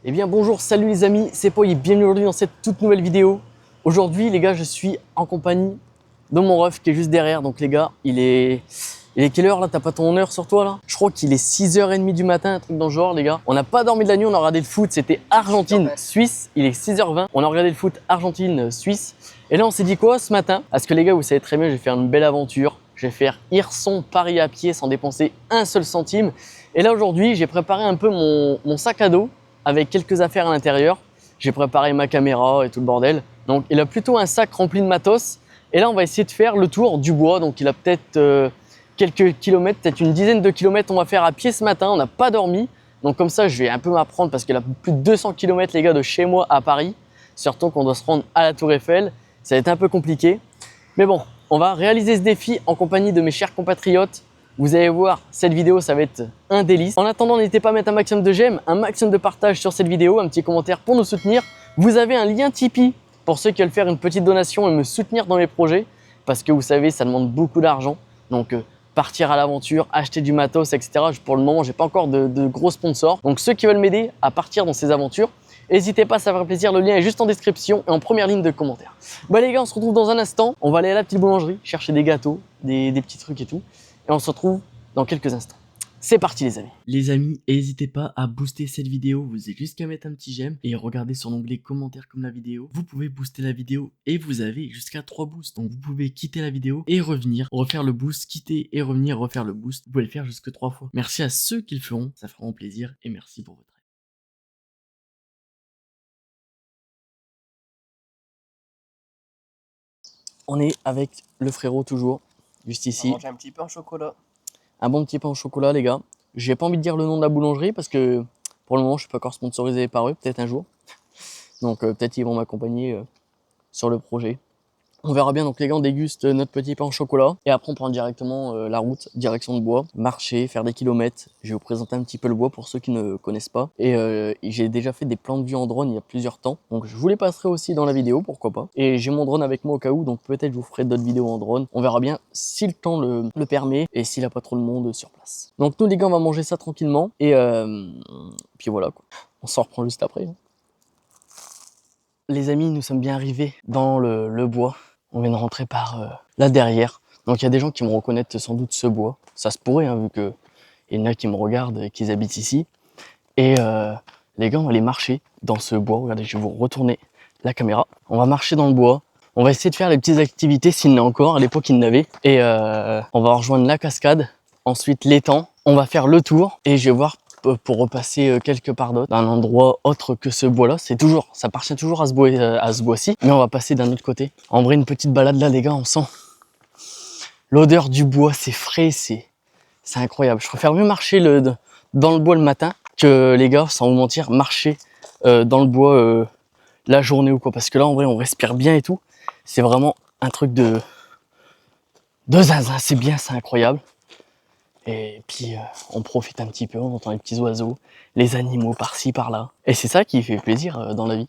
Eh bien bonjour, salut les amis, c'est Poi et bienvenue aujourd'hui dans cette toute nouvelle vidéo. Aujourd'hui les gars, je suis en compagnie de mon ref qui est juste derrière. Donc les gars, il est quelle heure là? T'as pas ton heure sur toi là? Je crois qu'il est 6h30 du matin, un truc dans le genre les gars. On n'a pas dormi de la nuit, on a regardé le foot, c'était Argentine-Suisse. Il est 6h20, on a regardé le foot Argentine-Suisse. Et là on s'est dit quoi ce matin? Parce que les gars, vous savez très bien, je vais faire une belle aventure. Je vais faire Hirson-Paris à pied sans dépenser un seul centime. Et là aujourd'hui, j'ai préparé un peu mon sac à dos avec quelques affaires à l'intérieur. J'ai préparé ma caméra et tout le bordel. Donc il a plutôt un sac rempli de matos. Et là on va essayer de faire le tour du bois. Donc il a peut-être quelques kilomètres, peut-être une dizaine de kilomètres on va faire à pied ce matin. On n'a pas dormi. Donc comme ça je vais un peu m'apprendre parce qu'il a plus de 200 kilomètres les gars de chez moi à Paris. Surtout qu'on doit se rendre à la Tour Eiffel. Ça va être un peu compliqué. Mais bon, on va réaliser ce défi en compagnie de mes chers compatriotes. Vous allez voir, cette vidéo, ça va être un délice. En attendant, n'hésitez pas à mettre un maximum de j'aime, un maximum de partage sur cette vidéo, un petit commentaire pour nous soutenir. Vous avez un lien Tipeee pour ceux qui veulent faire une petite donation et me soutenir dans mes projets. Parce que vous savez, ça demande beaucoup d'argent. Donc, partir à l'aventure, acheter du matos, etc. Pour le moment, j'ai pas encore de gros sponsors. Donc, ceux qui veulent m'aider à partir dans ces aventures, n'hésitez pas, ça fera plaisir. Le lien est juste en description et en première ligne de commentaire. Bah les gars, on se retrouve dans un instant. On va aller à la petite boulangerie, chercher des gâteaux, des petits trucs et tout. Et on se retrouve dans quelques instants. C'est parti les amis. Les amis, n'hésitez pas à booster cette vidéo. Vous avez juste qu'à mettre un petit j'aime et regardez sur l'onglet commentaires comme la vidéo. Vous pouvez booster la vidéo et vous avez jusqu'à 3 boosts. Donc vous pouvez quitter la vidéo et revenir, refaire le boost, quitter et revenir, refaire le boost. Vous pouvez le faire jusque 3 fois. Merci à ceux qui le feront, ça fera vraiment plaisir et merci pour votre aide. On est avec le frérot toujours, juste ici. On va manger un petit pain au chocolat. Un bon petit pain au chocolat les gars. J'ai pas envie de dire le nom de la boulangerie parce que pour le moment je suis pas encore sponsorisé par eux, peut-être un jour. Donc peut-être ils vont m'accompagner sur le projet. On verra bien, donc les gars on déguste notre petit pain au chocolat et après on prend directement la route, direction de bois, marcher, faire des kilomètres. Je vais vous présenter un petit peu le bois pour ceux qui ne connaissent pas. Et j'ai déjà fait des plans de vue en drone il y a plusieurs temps, donc je vous les passerai aussi dans la vidéo, pourquoi pas. Et j'ai mon drone avec moi au cas où, donc peut-être je vous ferai d'autres vidéos en drone. On verra bien si le temps le permet et s'il n'y a pas trop de monde sur place. Donc nous les gars on va manger ça tranquillement et puis voilà quoi. On s'en reprend juste après. Les amis, nous sommes bien arrivés dans le bois. On vient de rentrer par là derrière. Donc il y a des gens qui vont reconnaître sans doute ce bois. Ça se pourrait, hein, vu qu'il y en a qui me regardent et qui habitent ici. Et les gars, on va aller marcher dans ce bois. Regardez, je vais vous retourner la caméra. On va marcher dans le bois. On va essayer de faire les petites activités s'il y en a encore. À l'époque, il y en avait. Et on va rejoindre la cascade. Ensuite, l'étang. On va faire le tour. Et je vais voir pour repasser quelque part d'autre, d'un endroit autre que ce bois là. Ça appartient toujours à ce bois-ci, mais on va passer d'un autre côté. En vrai, une petite balade là les gars, on sent l'odeur du bois, c'est frais, c'est incroyable. Je préfère mieux marcher dans le bois le matin que les gars, sans vous mentir, marcher dans le bois la journée ou quoi, parce que là en vrai on respire bien et tout. C'est vraiment un truc de zinzin, c'est bien, c'est incroyable. Et puis on profite un petit peu, on entend les petits oiseaux, les animaux par-ci par-là. Et c'est ça qui fait plaisir dans la vie.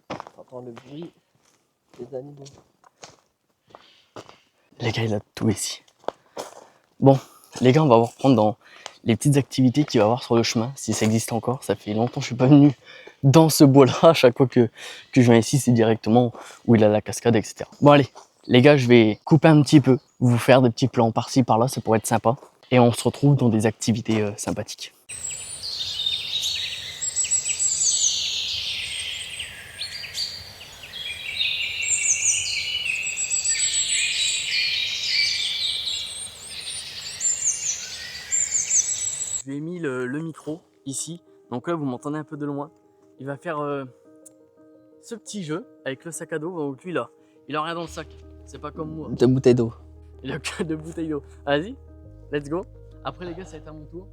On entend le bruit des animaux. Les gars, il a tout ici. Bon, les gars, on va reprendre dans les petites activités qu'il va y avoir sur le chemin, si ça existe encore. Ça fait longtemps que je suis pas venu dans ce bois-là. À chaque fois que je viens ici, c'est directement où il a la cascade, etc. Bon, allez, les gars, je vais couper un petit peu, vous faire des petits plans par-ci, par-là, ça pourrait être sympa. Et on se retrouve dans des activités sympathiques. Je lui ai mis le micro ici, donc là vous m'entendez un peu de loin. Il va faire ce petit jeu avec le sac à dos. Donc lui là, il a rien dans le sac, c'est pas comme moi. De bouteilles d'eau. Il a que de bouteilles d'eau. Vas-y, let's go. Après les gars, ça va être à mon tour.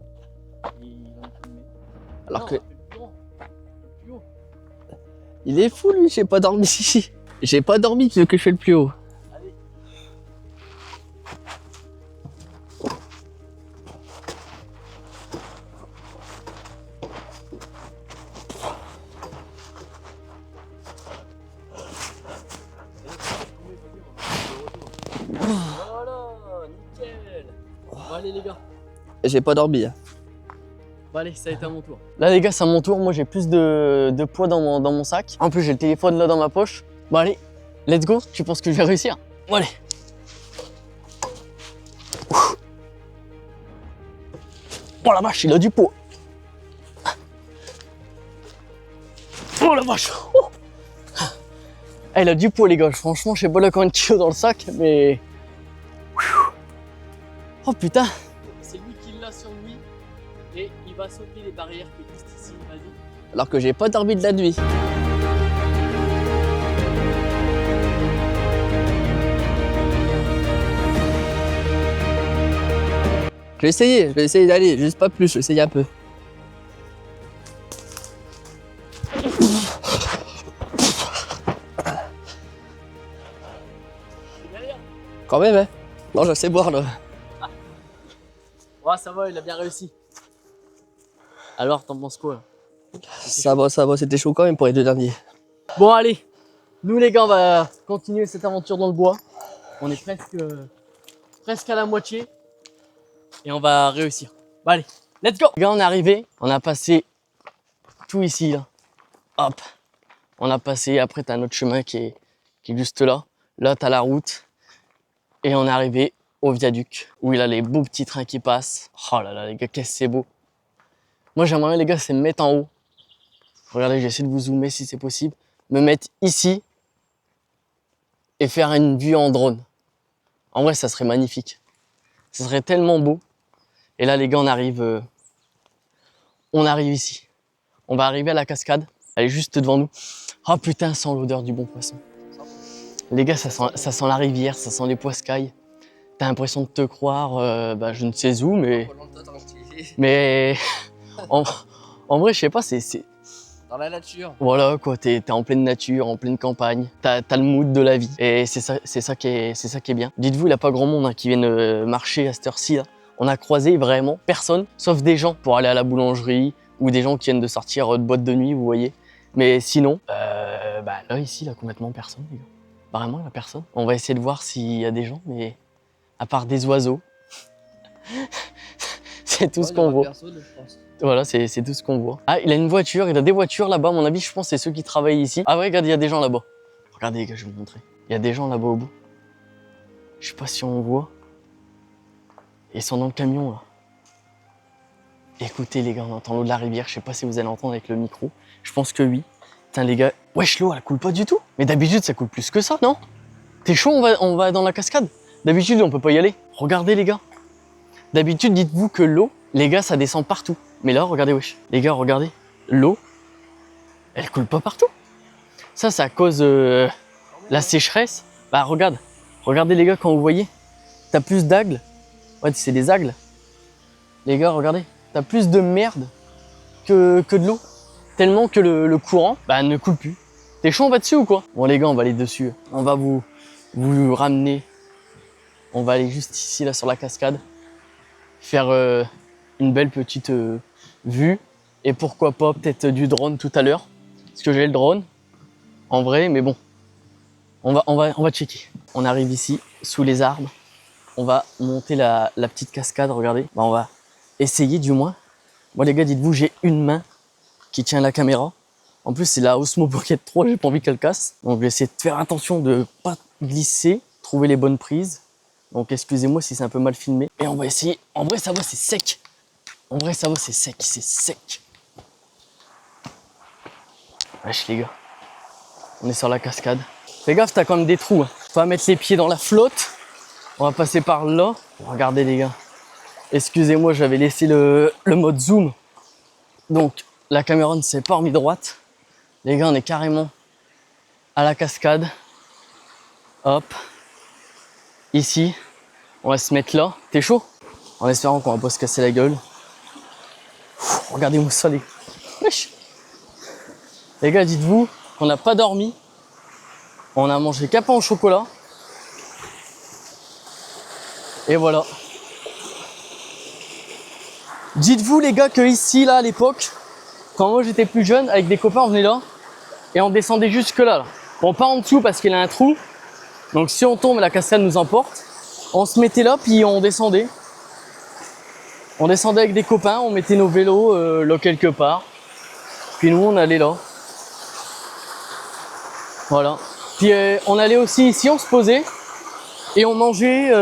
Il va me filmer. Alors Non, que. on fait plus grand. Plus haut. Il est fou lui, j'ai pas dormi. J'ai pas dormi, tu veux que je fais le plus haut. Allez. Voilà, nickel. Bon, allez les gars. J'ai pas dormi. Hein. Bon allez, ça a été à mon tour. Là les gars, c'est à mon tour. Moi j'ai plus de poids dans mon sac. En plus j'ai le téléphone là dans ma poche. Bon allez, let's go. Tu penses que je vais réussir? Bon allez. Ouf. Oh la vache, il a du poids. Oh la vache. Oh. Ah, il a du poids les gars. Franchement, je sais pas là combien de kilos dans le sac, mais... Oh putain. C'est lui qui l'a sur lui. Et il va sauter les barrières qui existent ici, vas-y. Alors que j'ai pas dormi de la nuit. Je vais essayer d'aller, juste pas plus, je vais essayer un peu. Quand même, hein. Non, je sais boire là. Ouais, ça va, il a bien réussi. Alors, t'en penses quoi là? Ça va, c'était chaud quand même pour les deux derniers. Bon, allez, nous les gars, on va continuer cette aventure dans le bois. On est presque à la moitié et on va réussir. Bon, allez, let's go! Les gars, on est arrivé, on a passé tout ici, là. Hop, on a passé, après t'as un autre chemin qui est juste là. Là, t'as la route et on est arrivé au viaduc où il a les beaux petits trains qui passent. Oh là là, les gars, qu'est-ce que c'est beau! Moi, j'aimerais bien, les gars, c'est me mettre en haut. Regardez, j'essaie de vous zoomer si c'est possible. Me mettre ici et faire une vue en drone. En vrai, ça serait magnifique. Ça serait tellement beau. Et là, les gars, on arrive ici. On va arriver à la cascade. Elle est juste devant nous. Oh putain, ça sent l'odeur du bon poisson. Les gars, ça sent la rivière, ça sent les poiscailles. T'as l'impression de te croire, je ne sais où, mais en vrai, je sais pas, c'est... Dans la nature. Voilà quoi, t'es en pleine nature, en pleine campagne, t'as le mood de la vie. Et c'est ça qui est bien. Dites-vous, il n'y a pas grand monde hein, qui viennent marcher à cette heure-ci. On a croisé vraiment personne, sauf des gens pour aller à la boulangerie ou des gens qui viennent de sortir de boîte de nuit, vous voyez. Mais sinon, là ici, là complètement personne, les gars. Vraiment, il n'y a personne. On va essayer de voir s'il y a des gens, mais à part des oiseaux, c'est tout ce qu'on voit. Personne, je pense. Voilà, c'est tout ce qu'on voit. Ah, il a une voiture, il a des voitures là-bas. À mon avis, je pense que c'est ceux qui travaillent ici. Ah ouais, regarde, il y a des gens là-bas. Regardez, les gars, je vais vous montrer. Il y a des gens là-bas au bout. Je sais pas si on voit. Ils sont dans le camion là. Écoutez, les gars, on entend l'eau de la rivière. Je sais pas si vous allez entendre avec le micro. Je pense que oui. Putain, les gars. Wesh, l'eau, elle coule pas du tout. Mais d'habitude, ça coule plus que ça, non? T'es chaud, on va dans la cascade? D'habitude, on peut pas y aller. Regardez, les gars. D'habitude, dites-vous que l'eau, les gars, ça descend partout. Mais là, regardez, wesh. Les gars, regardez. L'eau, elle coule pas partout. Ça, c'est à cause de la sécheresse. Bah, regarde. Regardez, les gars, quand vous voyez. T'as plus d'algues. Ouais, c'est des algues. Les gars, regardez. T'as plus de merde que de l'eau. Tellement que le courant, ne coule plus. T'es chaud, on va dessus ou quoi? Bon, les gars, on va aller dessus. On va vous ramener. On va aller juste ici, là, sur la cascade. Faire une belle petite vue et pourquoi pas peut-être du drone tout à l'heure parce que j'ai le drone en vrai, mais bon, on va checker. On arrive ici sous les arbres, on va monter la petite cascade. Regardez, on va essayer du moins. Moi les gars, dites-vous, j'ai une main qui tient la caméra. En plus c'est la Osmo Pocket 3, j'ai pas envie qu'elle casse, donc je vais essayer de faire attention de pas glisser, trouver les bonnes prises. Donc excusez-moi si c'est un peu mal filmé. Et on va essayer. En vrai ça va, c'est sec. En vrai ça va, c'est sec, c'est sec. Wesh les gars. On est sur la cascade. Fais gaffe, t'as quand même des trous. Hein. Faut pas mettre les pieds dans la flotte. On va passer par là. Regardez les gars. Excusez-moi, j'avais laissé le mode zoom. Donc la caméra ne s'est pas remise droite. Les gars, on est carrément à la cascade. Hop. Ici, on va se mettre là. T'es chaud? En espérant qu'on va pas se casser la gueule. Regardez-moi ça, les gars. Wesh. Les gars, dites-vous qu'on n'a pas dormi. On a mangé qu'un pain au chocolat. Et voilà. Dites-vous, les gars, que ici, là, à l'époque, quand moi j'étais plus jeune, avec des copains, on venait là. Et on descendait jusque là. Bon, pas en dessous parce qu'il y a un trou. Donc si on tombe, la cascade nous emporte. On se mettait là, puis on descendait. On descendait avec des copains, on mettait nos vélos là quelque part. Puis nous, on allait là. Voilà. Puis on allait aussi ici, on se posait et on mangeait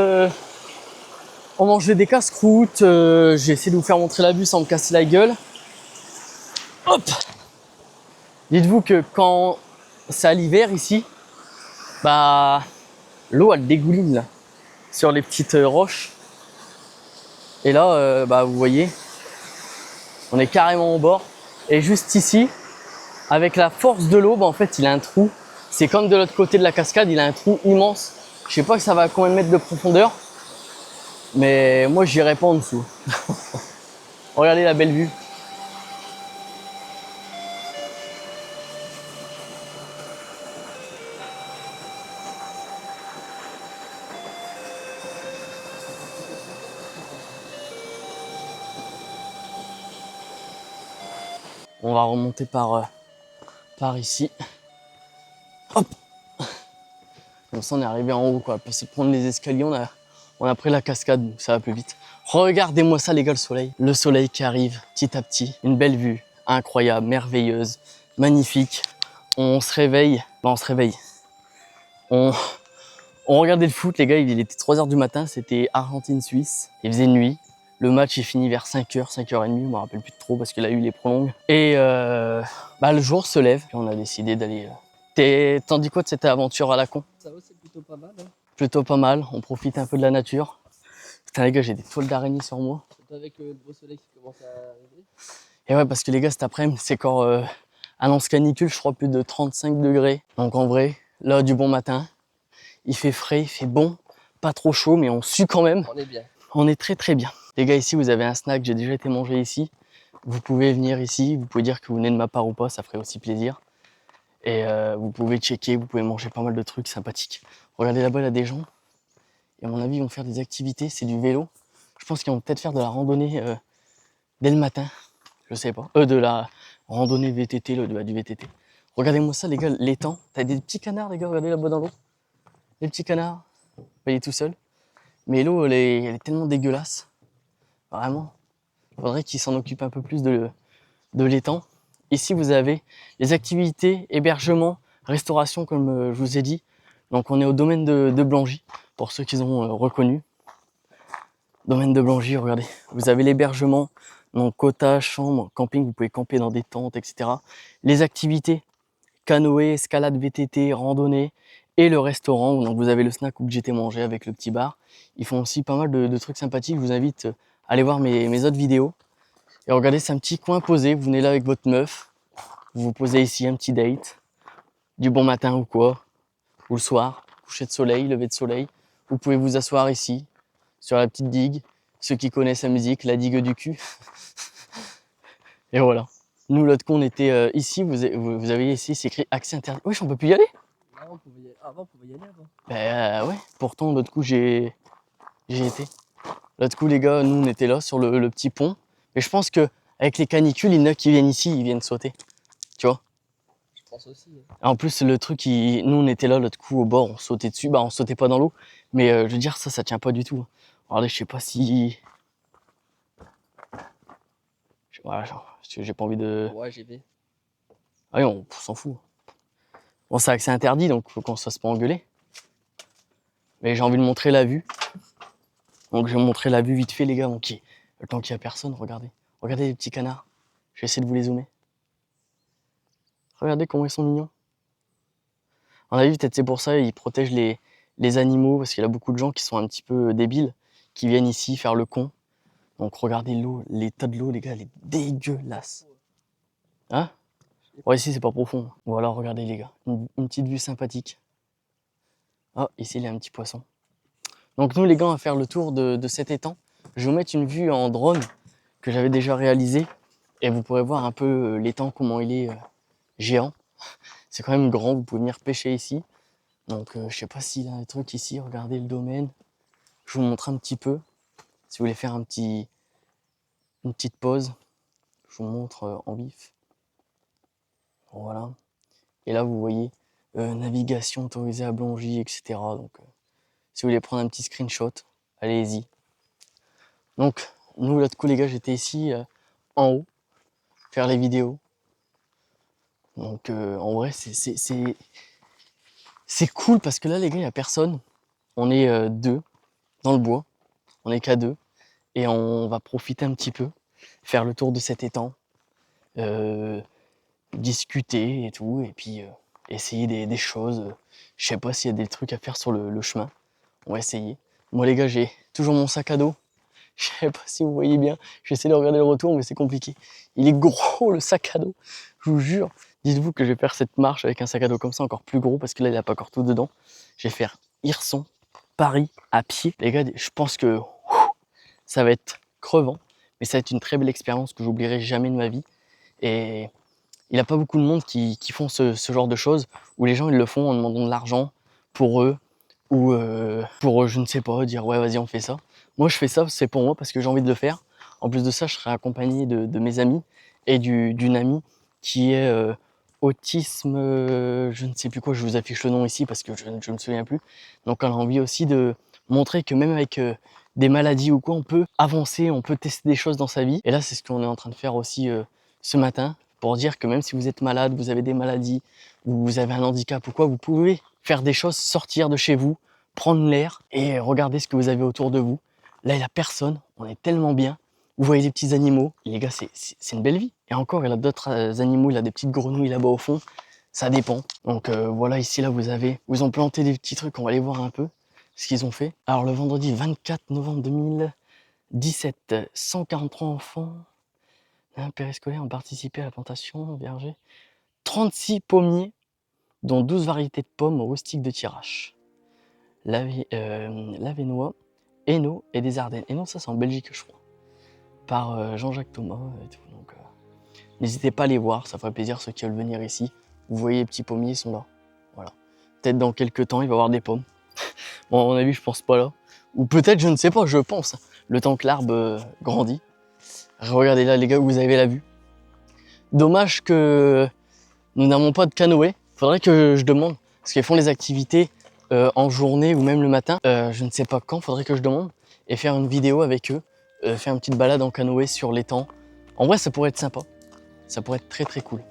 des casse-croûtes. J'ai essayé de vous faire montrer la vue sans me casser la gueule. Hop! Dites-vous que quand c'est à l'hiver ici, bah l'eau elle dégouline là sur les petites roches. Et là, bah vous voyez, on est carrément au bord. Et juste ici, avec la force de l'eau, bah en fait il a un trou. C'est comme de l'autre côté de la cascade, il a un trou immense. Je sais pas que ça va à combien de mètres de profondeur, mais moi j'irai pas en dessous. Regardez la belle vue. On va remonter par ici. Hop. Comme ça on est arrivé en haut quoi. Pour se prendre les escaliers, on a pris la cascade, donc ça va plus vite. Regardez-moi ça les gars, le soleil. Le soleil qui arrive petit à petit. Une belle vue, incroyable, merveilleuse, magnifique. On se réveille, on se réveille. On regardait le foot les gars, il était 3 h du matin, c'était Argentine-Suisse. Il faisait nuit. Le match est fini vers 5 h, 5 h 30, je me rappelle plus trop parce qu'il a eu les prolongues. Et bah, le jour se lève, puis on a décidé d'aller... T'en dis quoi de cette aventure à la con? Ça va, c'est plutôt pas mal. Hein. Plutôt pas mal, on profite un peu de la nature. Putain les gars, j'ai des toiles d'araignée sur moi. Surtout avec le beau soleil qui commence à arriver. Et ouais, parce que les gars, cet après-midi, c'est encore annonce canicule, je crois plus de 35 degrés. Donc en vrai, là, du bon matin. Il fait frais, il fait bon, pas trop chaud, mais on sue quand même. On est bien. On est très très bien. Les gars, ici, vous avez un snack, j'ai déjà été manger ici. Vous pouvez venir ici, vous pouvez dire que vous venez de ma part ou pas, ça ferait aussi plaisir. Et vous pouvez checker, vous pouvez manger pas mal de trucs sympathiques. Regardez là-bas, il y a des gens. Et à mon avis, ils vont faire des activités, c'est du vélo. Je pense qu'ils vont peut-être faire de la randonnée dès le matin. Je sais pas. De la randonnée VTT, du VTT. Regardez-moi ça, les gars, l'étang. T'as des petits canards, les gars, regardez là-bas dans l'eau. Les petits canards. Il est tout seul. Mais l'eau, elle est tellement dégueulasse. Vraiment. Il faudrait qu'ils s'en occupent un peu plus de l'étang. Ici, vous avez les activités, hébergement, restauration, comme je vous ai dit. Donc, on est au domaine de Blangy, pour ceux qui ont reconnu. Domaine de Blangy, regardez. Vous avez l'hébergement, donc cottage, chambre, camping, vous pouvez camper dans des tentes, etc. Les activités, canoë, escalade VTT, randonnée, et le restaurant, donc vous avez le snack où j'étais mangé avec le petit bar. Ils font aussi pas mal de trucs sympathiques. Je vous invite à aller voir mes autres vidéos. Et regardez, c'est un petit coin posé. Vous venez là avec votre meuf. Vous vous posez ici, un petit date. Du bon matin ou quoi. Ou le soir. Coucher de soleil, lever de soleil. Vous pouvez vous asseoir ici, sur la petite digue. Ceux qui connaissent la musique, la digue du cul. Et voilà. Nous, l'autre coup, on était ici. Vous avez ici, c'est écrit accès interdit. Wesh, on peut plus y aller? Non, on pouvait y aller. Avant, on pouvait y aller avant. Ben ouais. Pourtant, l'autre coup, j'ai été. L'autre coup, les gars, nous, on était là sur le petit pont. Mais je pense que avec les canicules, il y en a qui viennent ici, ils viennent sauter. Tu vois? Je pense aussi. Hein. En plus, le truc, nous, on était là, l'autre coup, au bord, on sautait dessus. Bah, on sautait pas dans l'eau. Mais je veux dire, ça tient pas du tout. Regardez, je sais pas si... Voilà, j'ai pas envie de... Ouais, j'ai vu. Ah oui, on s'en fout. Bon, c'est accès interdit, donc faut qu'on se fasse pas engueuler. Mais j'ai envie de montrer la vue. Donc je vais montrer la vue vite fait, les gars. Donc, le temps qu'il y a personne, regardez. Regardez les petits canards. Je vais essayer de vous les zoomer. Regardez comment ils sont mignons. On a vu, peut-être c'est pour ça, ils protègent les animaux, parce qu'il y a beaucoup de gens qui sont un petit peu débiles, qui viennent ici faire le con. Donc regardez l'eau, l'état de l'eau, les gars, elle est dégueulasse. Hein? Ouais, ici, c'est pas profond. Voilà, regardez, les gars. Une petite vue sympathique. Ah, ici, il y a un petit poisson. Donc nous, les gars, on va faire le tour de cet étang. Je vais vous mettre une vue en drone que j'avais déjà réalisée. Et vous pourrez voir un peu l'étang, comment il est géant. C'est quand même grand, vous pouvez venir pêcher ici. Donc je sais pas s'il y a un truc ici, regardez le domaine. Je vous montre un petit peu. Si vous voulez faire une petite pause, je vous montre en vif. Voilà. Et là, vous voyez navigation autorisée à Blangy, etc. Donc si vous voulez prendre un petit screenshot, allez-y. Donc Nous, l'autre coup, les gars, j'étais ici en haut, faire les vidéos. Donc, en vrai, c'est cool parce que là, les gars, il n'y a personne. On est deux dans le bois. On est qu'à deux. Et on va profiter un petit peu, faire le tour de cet étang, discuter et tout. Et puis, essayer des choses. Je sais pas s'il y a des trucs à faire sur le chemin. On va essayer. Moi, les gars, j'ai toujours mon sac à dos. Je sais pas si vous voyez bien. J'essaie de regarder le retour, mais c'est compliqué. Il est gros, le sac à dos. Je vous jure. Dites-vous que je vais faire cette marche avec un sac à dos comme ça, encore plus gros, parce que là, il n'a pas encore tout dedans. Je vais faire Hirson, Paris, à pied. Les gars, je pense que ça va être crevant, mais ça va être une très belle expérience que j'oublierai jamais de ma vie. Et il n'y a pas beaucoup de monde qui font ce genre de choses, où les gens, ils le font en demandant de l'argent pour eux, ou pour, je ne sais pas, dire ouais, vas-y, on fait ça. Moi, je fais ça, c'est pour moi, parce que j'ai envie de le faire. En plus de ça, je serai accompagné de mes amis et d'une amie qui est autisme, je ne sais plus quoi, je vous affiche le nom ici parce que je ne me souviens plus. Donc elle a envie aussi de montrer que même avec des maladies ou quoi, on peut avancer, on peut tester des choses dans sa vie. Et là, c'est ce qu'on est en train de faire aussi ce matin, pour dire que même si vous êtes malade, vous avez des maladies, ou vous avez un handicap ou quoi, vous pouvez faire des choses, sortir de chez vous, prendre l'air et regarder ce que vous avez autour de vous. Là, il n'y a personne, on est tellement bien. Vous voyez les petits animaux, et les gars, c'est une belle vie. Et encore, il y a d'autres animaux, il y a des petites grenouilles là-bas au fond, ça dépend. Donc voilà, ici, là, ils ont planté des petits trucs, on va aller voir un peu ce qu'ils ont fait. Alors, le vendredi 24 novembre 2017, 143 enfants d'un périscolaire ont participé à la plantation verger. 36 pommiers, dont 12 variétés de pommes rustiques de Thiérache. Lavénois, Hainaut et des Ardennes. Hainaut, ça c'est en Belgique, je crois. Par Jean-Jacques Thomas et tout. Donc, n'hésitez pas à les voir, ça ferait plaisir ceux qui veulent venir ici. Vous voyez les petits pommiers, ils sont là. Voilà. Peut-être dans quelques temps, il va y avoir des pommes. Bon, à mon avis, je pense pas là. Ou peut-être, je ne sais pas, je pense. Le temps que l'arbre grandit. Regardez là, les gars, vous avez la vue. Dommage que nous n'avons pas de canoë. Faudrait que je demande. Parce qu'ils font les activités en journée ou même le matin. Je ne sais pas quand, faudrait que je demande. Et faire une vidéo avec eux. Faire une petite balade en canoë sur l'étang. En vrai, ça pourrait être sympa. Ça pourrait être très très cool.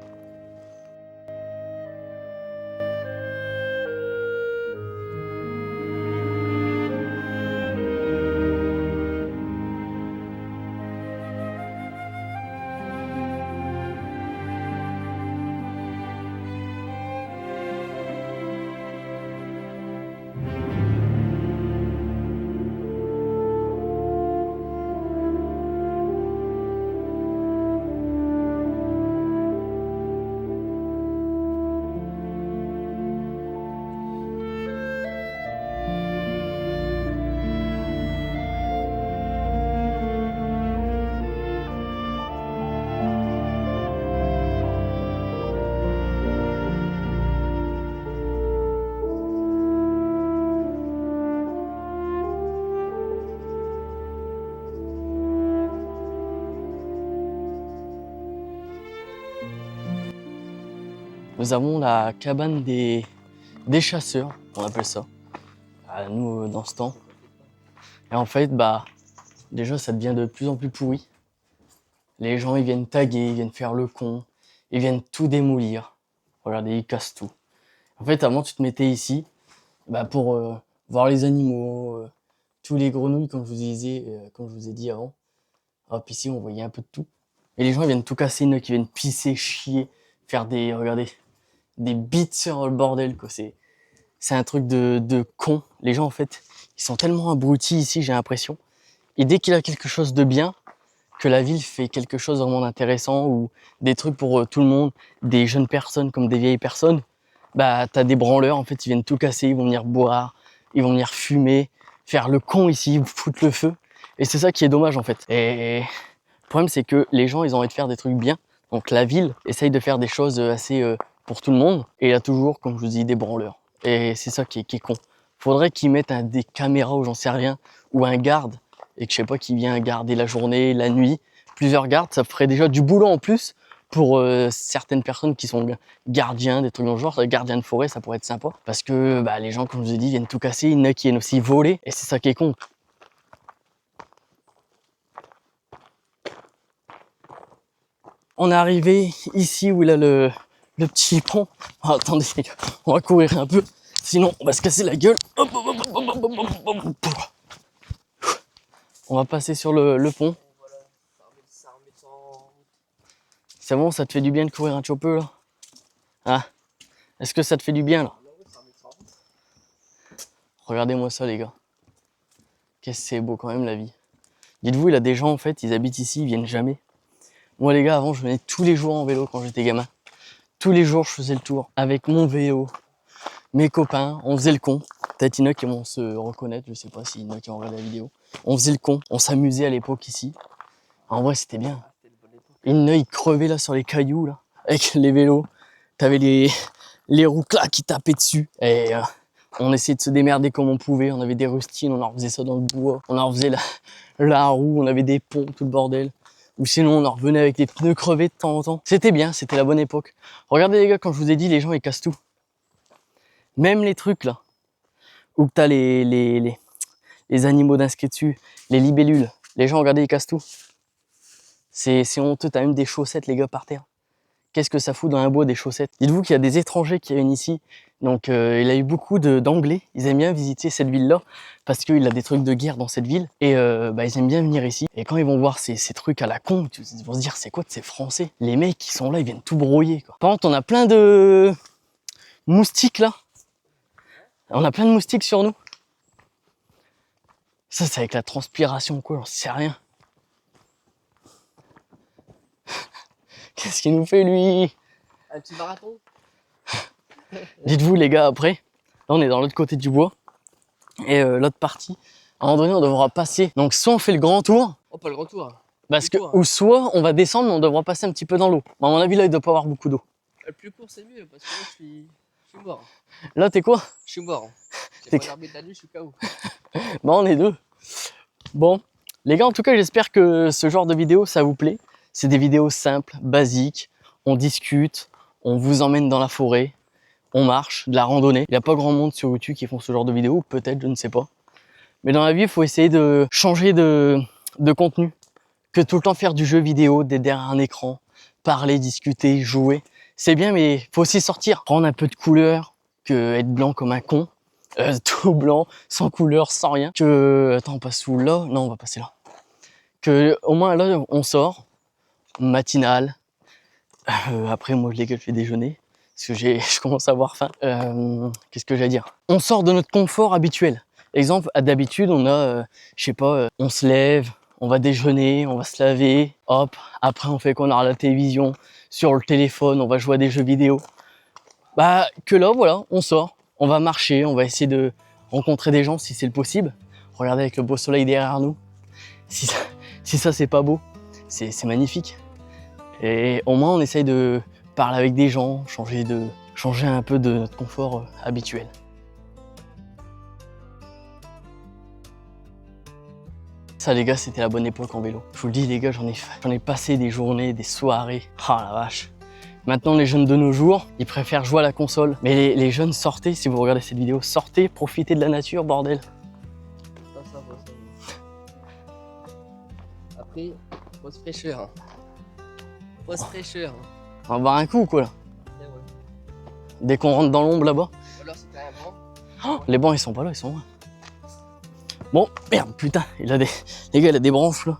Nous avons la cabane des chasseurs, on appelle ça, nous dans ce temps. Et en fait, bah, déjà ça devient de plus en plus pourri. Les gens ils viennent taguer, ils viennent faire le con, ils viennent tout démolir. Regardez, ils cassent tout. En fait, avant tu te mettais ici, bah, pour voir les animaux, tous les grenouilles comme je vous disais, comme je vous ai dit avant. Hop, ici on voyait un peu de tout. Et les gens ils viennent tout casser, ils viennent pisser, chier, faire des, regardez, des beats sur le bordel, quoi. C'est un truc de con. Les gens, en fait, ils sont tellement abrutis ici, j'ai l'impression. Et dès qu'il y a quelque chose de bien, que la ville fait quelque chose vraiment d'intéressant ou des trucs pour tout le monde, des jeunes personnes comme des vieilles personnes, bah t'as des branleurs, en fait, ils viennent tout casser, ils vont venir boire, ils vont venir fumer, faire le con ici, foutre le feu. Et c'est ça qui est dommage, en fait. Et le problème, c'est que les gens, ils ont envie de faire des trucs bien. Donc la ville essaye de faire des choses assez pour tout le monde. Et il y a toujours, comme je vous dis, des branleurs. Et c'est ça qui est con. Faudrait qu'ils mettent des caméras ou j'en sais rien, ou un garde, et que je sais pas, qui vient garder la journée, la nuit. Plusieurs gardes, ça ferait déjà du boulot en plus pour certaines personnes qui sont gardiens, des trucs dans le genre. Gardiens de forêt, ça pourrait être sympa. Parce que bah, les gens, comme je vous ai dit, viennent tout casser. Il y en a qui viennent aussi voler. Et c'est ça qui est con. On est arrivé ici où il a le petit pont. Ah, attendez, les gars, on va courir un peu, sinon on va se casser la gueule. Hop, hop, hop, hop, hop, hop, hop, hop. On va passer sur le pont. C'est bon, ça te fait du bien de courir un petit peu là? Ah, est-ce que ça te fait du bien là? Regardez-moi ça les gars. Qu'est-ce que c'est beau quand même la vie. Dites-vous, il y a des gens en fait, ils habitent ici, ils viennent jamais. Moi les gars, avant je venais tous les jours en vélo quand j'étais gamin. Tous les jours je faisais le tour avec mon vélo, mes copains, on faisait le con. Peut-être il y en a qui vont se reconnaître, je sais pas s'il y en a qui ont regardé la vidéo. On faisait le con, on s'amusait à l'époque ici. En vrai c'était bien. Il y en a, ils crevaient là sur les cailloux là, avec les vélos. T'avais les roues là qui tapaient dessus. Et on essayait de se démerder comme on pouvait. On avait des rustines, on en faisait ça dans le bois. On en faisait la roue, on avait des ponts, tout le bordel. Ou sinon on en revenait avec des pneus crevés de temps en temps. C'était bien, c'était la bonne époque. Regardez les gars, quand je vous ai dit, les gens ils cassent tout. Même les trucs là, où t'as les animaux d'inscrits dessus, les libellules. Les gens, regardez, ils cassent tout. C'est honteux, t'as même des chaussettes les gars par terre. Qu'est-ce que ça fout dans un bois des chaussettes? Dites-vous qu'il y a des étrangers qui viennent ici. Donc il a eu beaucoup d'anglais. Ils aiment bien visiter cette ville-là parce qu'il a des trucs de guerre dans cette ville. Et ils aiment bien venir ici. Et quand ils vont voir ces trucs à la con, ils vont se dire c'est quoi de ces Français? Les mecs qui sont là, ils viennent tout brouiller quoi. Par contre, on a plein de moustiques là. On a plein de moustiques sur nous. Ça c'est avec la transpiration quoi, j'en sais rien. Qu'est-ce qu'il nous fait lui? Un petit marathon. Dites-vous les gars, après, là on est dans l'autre côté du bois. Et l'autre partie, à un moment donné on devra passer. Donc soit on fait le grand tour. Oh, pas le grand tour. Parce que, ou soit on va descendre mais on devra passer un petit peu dans l'eau. À mon avis là il doit pas avoir beaucoup d'eau. Le plus court c'est mieux parce que là je suis mort. Là t'es quoi? Je suis mort. J'ai T'es pas dormi de la nuit, je suis KO. Bah on est deux. Bon, les gars en tout cas j'espère que ce genre de vidéo ça vous plaît. C'est des vidéos simples, basiques, on discute, on vous emmène dans la forêt, on marche, de la randonnée. Il n'y a pas grand monde sur YouTube qui font ce genre de vidéos, peut-être, je ne sais pas. Mais dans la vie, il faut essayer de changer de contenu, que tout le temps faire du jeu vidéo, d'être derrière un écran, parler, discuter, jouer. C'est bien, mais il faut aussi sortir, prendre un peu de couleur, que être blanc comme un con, tout blanc, sans couleur, sans rien. Que, attends, on passe où là? Non, on va passer là. Que au moins là, on sort, matinale. Après, moi, les gars, je fais déjeuner. Parce que je commence à avoir faim. Qu'est-ce que j'allais dire? On sort de notre confort habituel. Exemple, d'habitude, on a, je sais pas, on se lève, on va déjeuner, on va se laver, hop. Après, on fait qu'on a la télévision, sur le téléphone, on va jouer à des jeux vidéo. Bah, que là, voilà, on sort, on va marcher, on va essayer de rencontrer des gens si c'est le possible. Regardez avec le beau soleil derrière nous. Si ça c'est pas beau, c'est magnifique. Et au moins on essaye de parler avec des gens, changer un peu de notre confort habituel. Ça les gars, c'était la bonne époque en vélo. Je vous le dis les gars, j'en ai passé des journées, des soirées. Ah la vache. Maintenant les jeunes de nos jours, ils préfèrent jouer à la console. Mais les jeunes, sortez, si vous regardez cette vidéo, sortez, profitez de la nature, bordel. Après, pause fraîcheur. Hein. Pause fraîcheur. Hein. On va boire un coup quoi là. Ouais. Dès qu'on rentre dans l'ombre là-bas. Alors c'est un banc. Oh, les bancs ils sont pas là, ils sont loin. Bon, merde, putain, les gars, il a des branches là.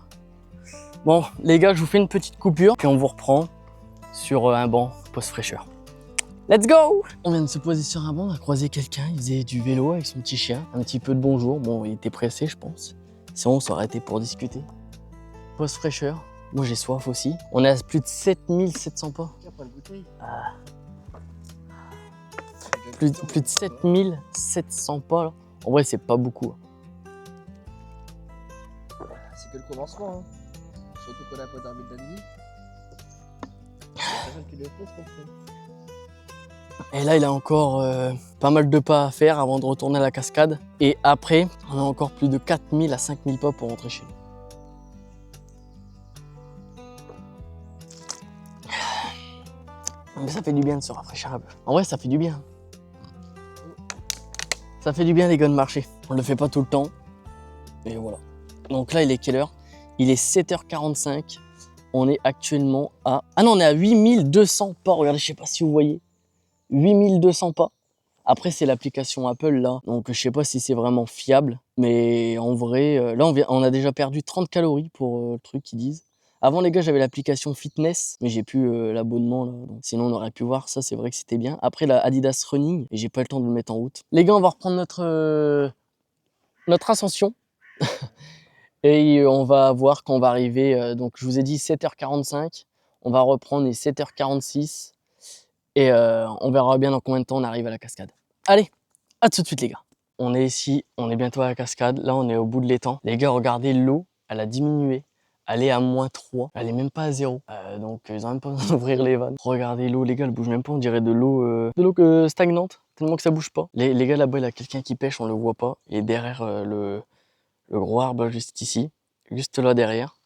Bon, les gars, je vous fais une petite coupure, puis on vous reprend sur un banc post-fraîcheur. Let's go! On vient de se poser sur un banc, on a croisé quelqu'un, il faisait du vélo avec son petit chien, un petit peu de bonjour. Bon, il était pressé, je pense. Sinon, on s'est arrêté pour discuter. Post-fraîcheur, moi j'ai soif aussi. On est à plus de 7700 pas. Pas de bouteille. Plus de 7700 pas là. En vrai, c'est pas beaucoup. C'est que le commencement. Hein. Surtout qu'on a pas dormi de la nuit. C'est qui le fait, ce qu'on fait. Et là, il a encore pas mal de pas à faire avant de retourner à la cascade. Et après, on a encore plus de 4000 à 5000 pas pour rentrer chez nous. Mais ça fait du bien de se rafraîchir un peu. En vrai, ça fait du bien. Ça fait du bien les gars de marcher. On le fait pas tout le temps. Et voilà. Donc là, il est quelle heure? Il est 7h45. On est actuellement à... Ah non, on est à 8200 pas. Regardez, je sais pas si vous voyez. 8200 pas. Après, c'est l'application Apple là. Donc, je sais pas si c'est vraiment fiable. Mais en vrai, là, on a déjà perdu 30 calories pour le truc qu'ils disent. Avant, les gars, j'avais l'application Fitness. Mais j'ai plus l'abonnement là. Donc, sinon, on aurait pu voir. Ça, c'est vrai que c'était bien. Après, la Adidas Running. Et j'ai pas eu le temps de le mettre en route. Les gars, on va reprendre notre ascension. Et on va voir quand on va arriver. Donc, je vous ai dit 7h45. On va reprendre les 7h46. Et on verra bien dans combien de temps on arrive à la cascade. Allez, à tout de suite les gars. On est ici, on est bientôt à la cascade. Là, on est au bout de l'étang. Les gars, regardez, l'eau, elle a diminué. Elle est à -3. Elle est même pas à 0. Donc, ils ont même pas besoin d'ouvrir les vannes. Regardez l'eau, les gars, elle bouge même pas. On dirait de l'eau stagnante. Tellement que ça bouge pas. Les gars, là-bas, il y a quelqu'un qui pêche, on le voit pas. Et derrière le gros arbre, juste ici. Juste là derrière.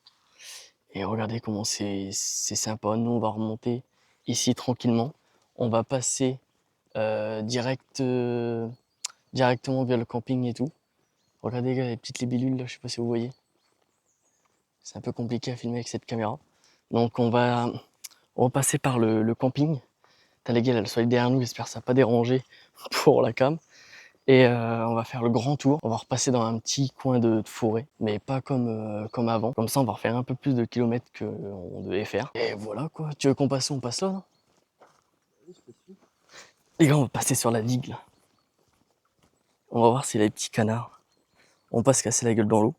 Et regardez comment c'est sympa. Nous, on va remonter ici tranquillement. On va passer directement via le camping et tout. Regardez les gars, les petites libellules là, je sais pas si vous voyez. C'est un peu compliqué à filmer avec cette caméra. Donc on va passer par le camping. T'as les gars, là, le soleil derrière nous, j'espère que ça va pas déranger pour la cam. Et on va faire le grand tour. On va repasser dans un petit coin de forêt, mais pas comme avant. Comme ça, on va refaire un peu plus de kilomètres qu'on devait faire. Et voilà quoi. Tu veux qu'on passe où? On passe là, non? Les gars, on va passer sur la digue là. On va voir s'il y a les petits canards. On va pas se casser la gueule dans l'eau.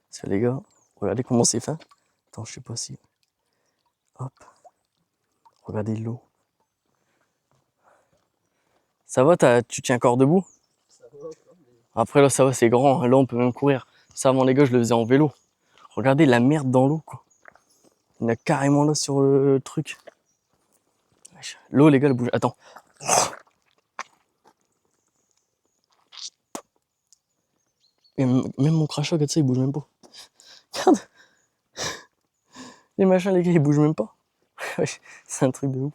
Parce que les gars, regardez comment c'est fin. Attends, je sais pas si... Hop. Regardez l'eau. Ça va, tu tiens encore debout? Ça va, Après là, ça va, c'est grand. Là, on peut même courir. Ça, avant les gars, je le faisais en vélo. Regardez la merde dans l'eau, quoi. Il y en a carrément là sur le truc. L'eau, les gars, elle bouge. Attends. Et même mon crachat, regarde ça, il bouge même pas. Regarde. Les machins, les gars, ils bougent même pas. C'est un truc de ouf.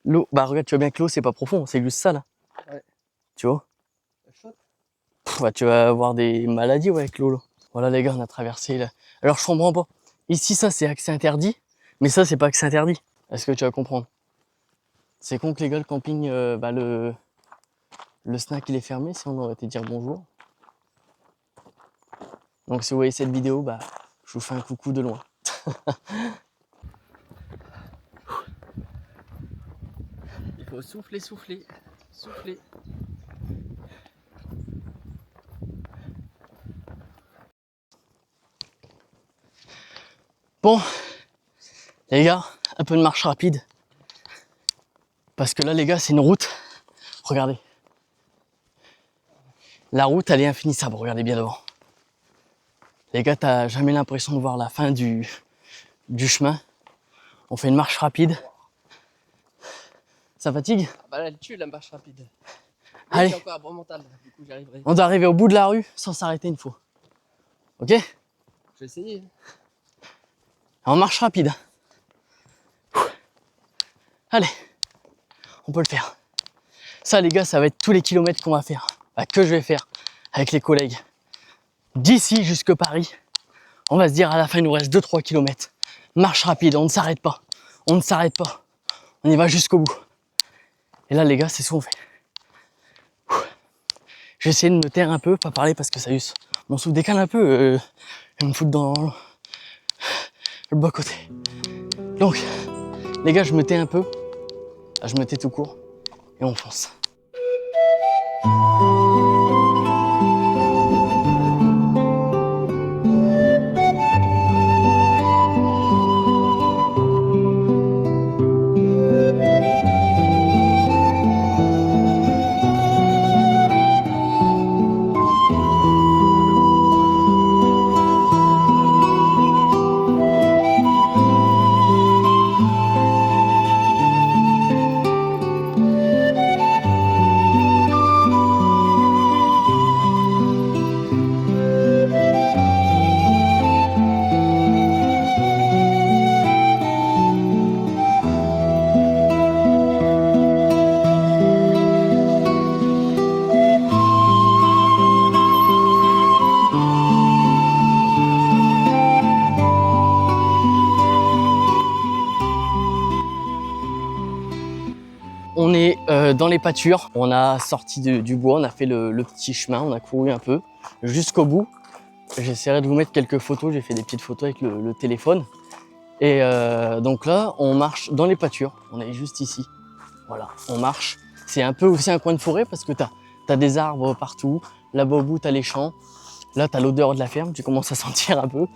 L'eau, bah regarde, tu vois bien que l'eau, c'est pas profond, c'est juste ça là. Ouais. Tu vois? Bah, tu vas avoir des maladies ouais, avec l'eau là. Voilà les gars, on a traversé là. Alors je comprends pas. Ici, ça, c'est accès interdit. Mais ça, c'est pas accès interdit. Est-ce que tu vas comprendre? C'est con que les gars, le camping, le snack, il est fermé. Si on aurait été dire bonjour. Donc si vous voyez cette vidéo, bah, je vous fais un coucou de loin. Il faut souffler, souffler, souffler. Bon, les gars, un peu de marche rapide. Parce que là, les gars, c'est une route. Regardez. La route, elle est infinissable. Regardez bien devant. Les gars, t'as jamais l'impression de voir la fin du chemin. On fait une marche rapide. Ça fatigue? Ah bah là, elle tue la marche rapide. Allez. J'ai encore un bon mental, du coup j'y arriverai. On doit arriver au bout de la rue sans s'arrêter une fois. Ok? Je vais essayer. En marche rapide. Allez. On peut le faire. Ça, les gars, ça va être tous les kilomètres qu'on va faire. Que je vais faire avec les collègues. D'ici jusque Paris. On va se dire à la fin, il nous reste 2-3 kilomètres. Marche rapide, on ne s'arrête pas. On ne s'arrête pas. On y va jusqu'au bout. Et là, les gars, c'est ce qu'on fait. Je vais essayer de me taire un peu, pas parler parce que ça use. Mon souffle décale un peu. Je vais me foutre dans le bas côté. Donc, les gars, je me tais un peu. Je me tais tout court. Et on fonce. on est dans les pâtures. On a sorti du bois, on a fait le petit chemin, on a couru un peu jusqu'au bout. J'essaierai de vous mettre quelques photos, j'ai fait des petites photos avec le téléphone. Et donc là, on marche dans les pâtures, on est juste ici. Voilà, on marche. C'est un peu aussi un coin de forêt parce que t'as des arbres partout. Là-bas au bout, t'as les champs. Là, t'as l'odeur de la ferme, tu commences à sentir un peu.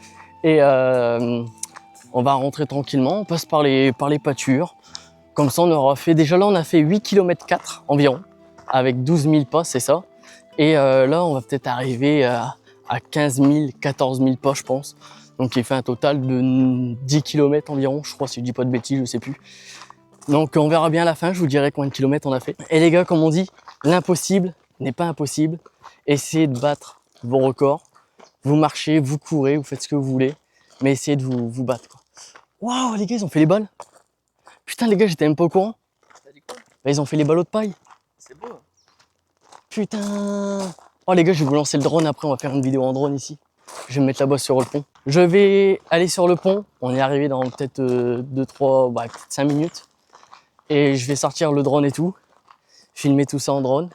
Et on va rentrer tranquillement, on passe par les pâtures. Comme ça, on aura fait, déjà là, on a fait 8 km 4 environ, avec 12 000 pas, c'est ça. Et là, on va peut-être arriver à 15 000, 14 000 pas, je pense. Donc, il fait un total de 10 km environ, je crois, si je dis pas de bêtises, je sais plus. Donc, on verra bien à la fin, je vous dirai combien de kilomètres on a fait. Et les gars, comme on dit, l'impossible n'est pas impossible. Essayez de battre vos records. Vous marchez, vous courez, vous faites ce que vous voulez, mais essayez de vous battre, quoi. Waouh, les gars, ils ont fait les balles. Putain, les gars, j'étais même pas au courant. T'as dit quoi? Bah, ils ont fait les ballots de paille. C'est beau. Putain. Oh, les gars, je vais vous lancer le drone après. On va faire une vidéo en drone ici. Je vais me mettre là-bas sur le pont. Je vais aller sur le pont. On est arrivé dans peut-être 2-3, peut-être 5 minutes. Et je vais sortir le drone et tout. Filmer tout ça en drone.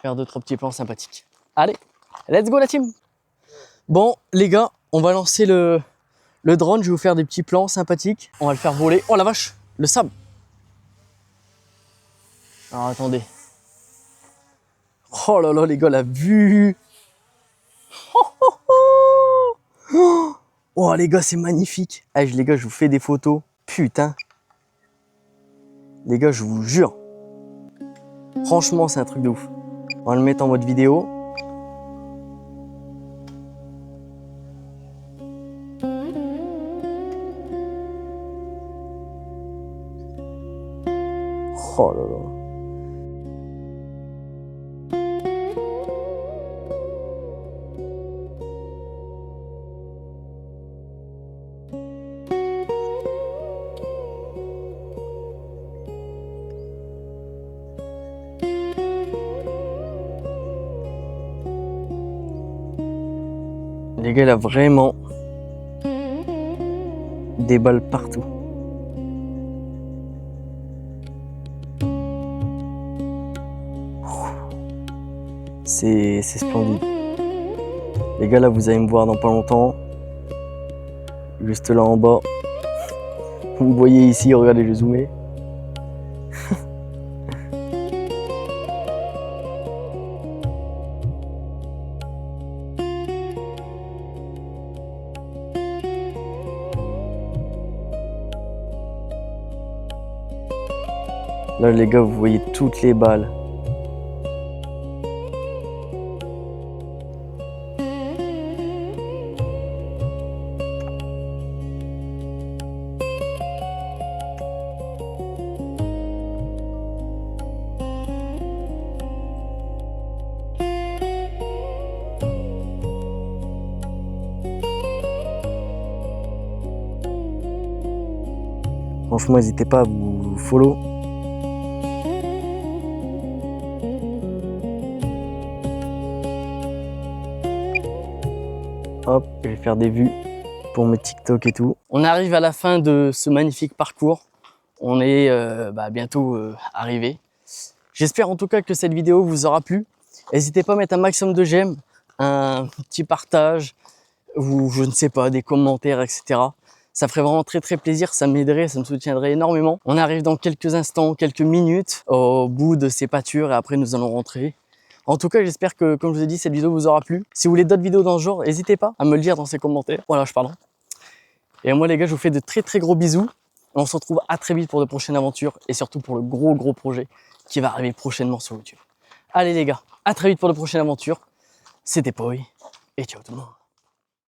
Faire 2-3 petits plans sympathiques. Allez, let's go la team. Bon, les gars, on va lancer le drone. Je vais vous faire des petits plans sympathiques. On va le faire voler. Oh la vache, le sable. Alors attendez. Oh là là, les gars, la vue. Oh les gars, c'est magnifique. Allez, les gars, je vous fais des photos. Putain. Les gars, je vous jure. Franchement, c'est un truc de ouf. On va le mettre en mode vidéo. Oh là là. Les gars, il a vraiment des balles partout. C'est splendide. Les gars, là, vous allez me voir dans pas longtemps. Juste là en bas. Vous me voyez ici, regardez, je vais zoomer. Là, les gars, vous voyez toutes les balles. Franchement, n'hésitez pas à vous follow. Hop, je vais faire des vues pour mes TikTok et tout. On arrive à la fin de ce magnifique parcours. On est bientôt arrivé. J'espère en tout cas que cette vidéo vous aura plu. N'hésitez pas à mettre un maximum de j'aime, un petit partage ou je ne sais pas, des commentaires, etc. Ça ferait vraiment très très plaisir, ça m'aiderait, ça me soutiendrait énormément. On arrive dans quelques instants, quelques minutes au bout de ces pâtures et après nous allons rentrer. En tout cas, j'espère que, comme je vous ai dit, cette vidéo vous aura plu. Si vous voulez d'autres vidéos dans ce genre, n'hésitez pas à me le dire dans ces commentaires. Voilà, je parle. Et moi les gars, je vous fais de très très gros bisous. On se retrouve à très vite pour de prochaines aventures et surtout pour le gros projet qui va arriver prochainement sur YouTube. Allez les gars, à très vite pour de prochaines aventures. C'était Poi et ciao tout le monde.